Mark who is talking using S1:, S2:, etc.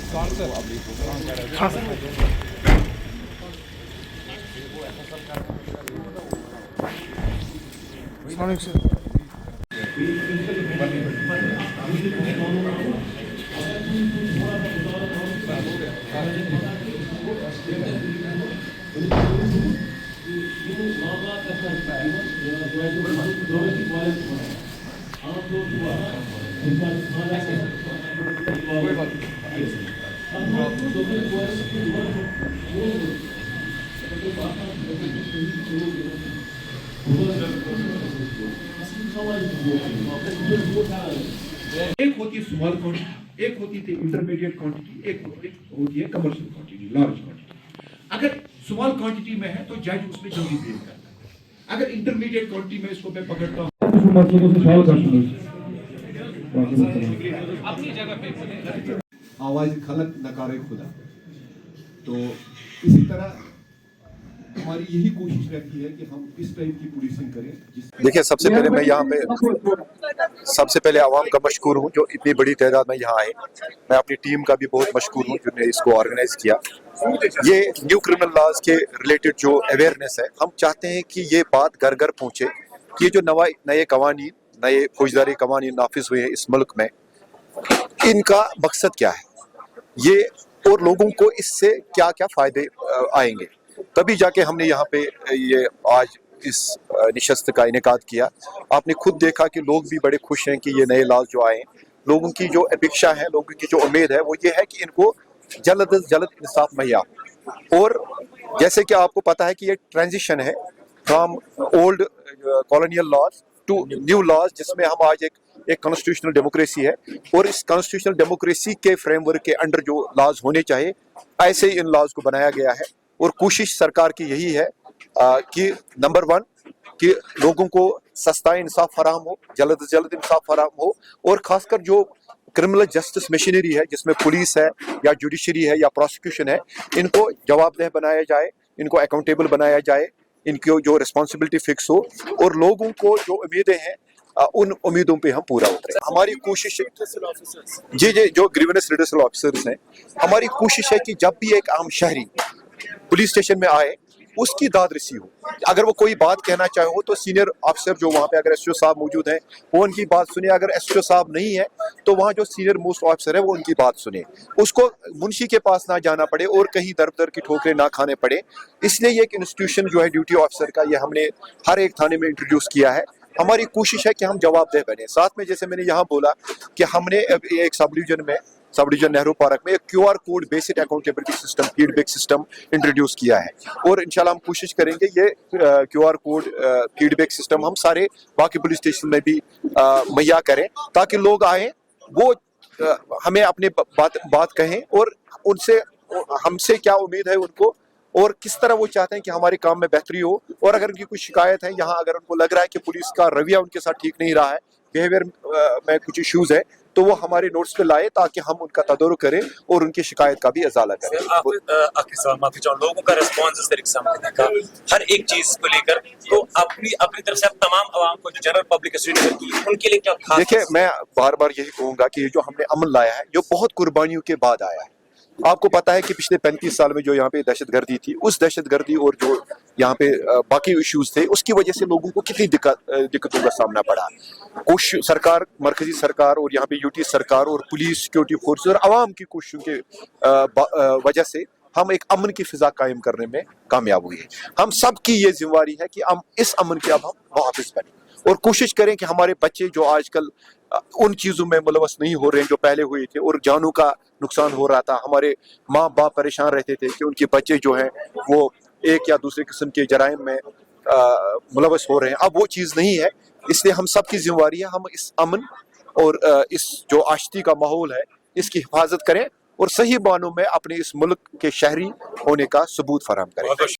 S1: एक होती है स्मॉल क्वांटिटी, एक होती है इंटरमीडिएट क्वांटिटी, एक होती है कमर्शियल क्वांटिटी, लार्ज क्वांटिटी। अगर स्मॉल क्वांटिटी में है तो जज उसमें जल्दी ब्रेक करता है। अगर इंटरमीडिएट क्वांटिटी में इसको मैं पकड़ता हूँ अपनी जगह पे आवाज खलक नकारे खुदा। तो इसी तरह हमारी यही कोशिश रहती है कि हम इस टाइप की पुलिसिंग करें।
S2: देखिए, सबसे पहले मैं यहाँ पे सबसे पहले आवाम का मशकूर हूँ जो इतनी बड़ी तादाद में यहाँ आए। मैं अपनी टीम का भी बहुत मशकूर हूँ जिन्होंने इसको ऑर्गेनाइज किया। ये न्यू क्रिमिनल लॉज के रिलेटेड जो अवेयरनेस है, हम चाहते हैं कि ये बात घर घर पहुँचे कि ये जो नए कवानीन, नए फौजदारी कवानीन नाफिज हुए हैं इस मुल्क में, इनका मकसद क्या है, ये और लोगों को इससे क्या क्या फ़ायदे आएंगे। तभी जाके हमने यहाँ पे ये आज इस निशस्त का इनेकाद किया। आपने खुद देखा कि लोग भी बड़े खुश हैं कि ये नए लॉज जो आए। लोगों की जो अपेक्षा है, लोगों की जो उम्मीद है वो ये है कि इनको जल्द से जल्द इंसाफ मुहैया हो। और जैसे कि आपको पता है कि ये ट्रांजिशन है from old colonial laws to new laws, जिसमें हम आज एक कॉन्स्टिट्यूशनल डेमोक्रेसी है और इस कॉन्स्टिट्यूशनल डेमोक्रेसी के फ्रेमवर्क के अंडर जो लॉज होने चाहिए ऐसे ही इन लॉज को बनाया गया है। और कोशिश सरकार की यही है कि नंबर 1 कि लोगों को सस्ता इंसाफ फराहम हो, जल्द से जल्द इंसाफ फराहम हो, और खासकर जो क्रिमिनल जस्टिस मशीनरी है जिसमें पुलिस है या जुडिशरी है या प्रोसिक्यूशन है, इनको जवाबदेह बनाया जाए, इनको अकाउंटेबल बनाया जाए, इनकी जो रिस्पॉन्सिबिलिटी फिक्स हो और लोगों को जो उम्मीदें हैं उन उम्मीदों पे हम पूरा उतरे। हमारी कोशिश जी जो ग्रीवेंस रिड्रेसल ऑफिसर्स हैं, हमारी कोशिश है कि जब भी एक आम शहरी पुलिस स्टेशन में आए उसकी दाद रसी हो। अगर वो कोई बात कहना चाहे हो तो सीनियर ऑफिसर जो वहाँ पे, अगर एसओ साहब मौजूद हैं वो उनकी बात सुने, अगर एसओ साहब नहीं है तो वहाँ जो सीनियर मोस्ट ऑफिसर है वो उनकी बात सुने, उसको मुंशी के पास ना जाना पड़े और कहीं दर दर की ठोकरें ना खाने पड़े। इसलिए ये एक इंस्टीट्यूशन जो है ड्यूटी ऑफिसर का, ये हमने हर एक थाने में इंट्रोड्यूस किया है। हमारी कोशिश है कि हम जवाबदेह बने। साथ में जैसे मैंने यहाँ बोला कि हमने एक सब डिवीजन नेहरू पार्क में एक QR code based accountability system, feedback system introduce किया है और इंशाल्लाह हम कोशिश करेंगे ये QR कोड फीडबैक सिस्टम हम सारे बाकी पुलिस स्टेशन में भी मुहैया करें, ताकि लोग आए वो हमें अपने बात कहें और उनसे हमसे क्या उम्मीद है उनको और किस तरह वो चाहते हैं कि हमारे काम में बेहतरी हो। और अगर उनकी कोई शिकायत है, यहाँ अगर उनको लग रहा है कि पुलिस का रवैया उनके साथ ठीक नहीं रहा है, बिहेवियर में कुछ इश्यूज है, तो वो हमारे नोट्स पे लाए ताकि हम उनका तदरुक करें और उनकी शिकायत का भी इजाला करें।
S3: लोगों का रिस्पॉन्स इस तरीके से का हर एक चीज को लेकर, तो अपनी तरफ से आप तमाम आवाम को, जो जनरल पब्लिक उनके लिए क्या खास?
S2: देखिए, मैं बार बार यही कहूंगा कि ये जो हमने अमन लाया है जो बहुत कुर्बानियों के बाद आया है। आपको पता है कि पिछले 35 साल में जो यहाँ पे दहशतगर्दी थी, उस दहशतगर्दी और जो यहाँ पे बाकी इश्यूज थे, उसकी वजह से लोगों को कितनी दिक्कतों का सामना पड़ा। कुछ सरकार, मरकजी सरकार और यहाँ पे यूटी सरकार और पुलिस, सिक्योरिटी फोर्स और आवाम की कोशिशों के वजह से हम एक अमन की फिजा कायम करने में कामयाब हुए। हम सब की ये जिम्मेवारी है कि हम इस अमन के अब हम मुहाफिज बने और कोशिश करें कि हमारे बच्चे जो आजकल उन चीज़ों में मुलवस नहीं हो रहे हैं जो पहले हुए थे और जानों का नुकसान हो रहा था। हमारे माँ बाप परेशान रहते थे कि उनके बच्चे जो हैं वो एक या दूसरे किस्म के जराइम में मुलवस हो रहे हैं। अब वो चीज़ नहीं है, इसलिए हम सब की जिम्मेवारी है हम इस अमन और इस जो आश्ती का माहौल है इसकी हिफाजत करें और सही मानों में अपने इस मुल्क के शहरी होने का सबूत फराहम करें।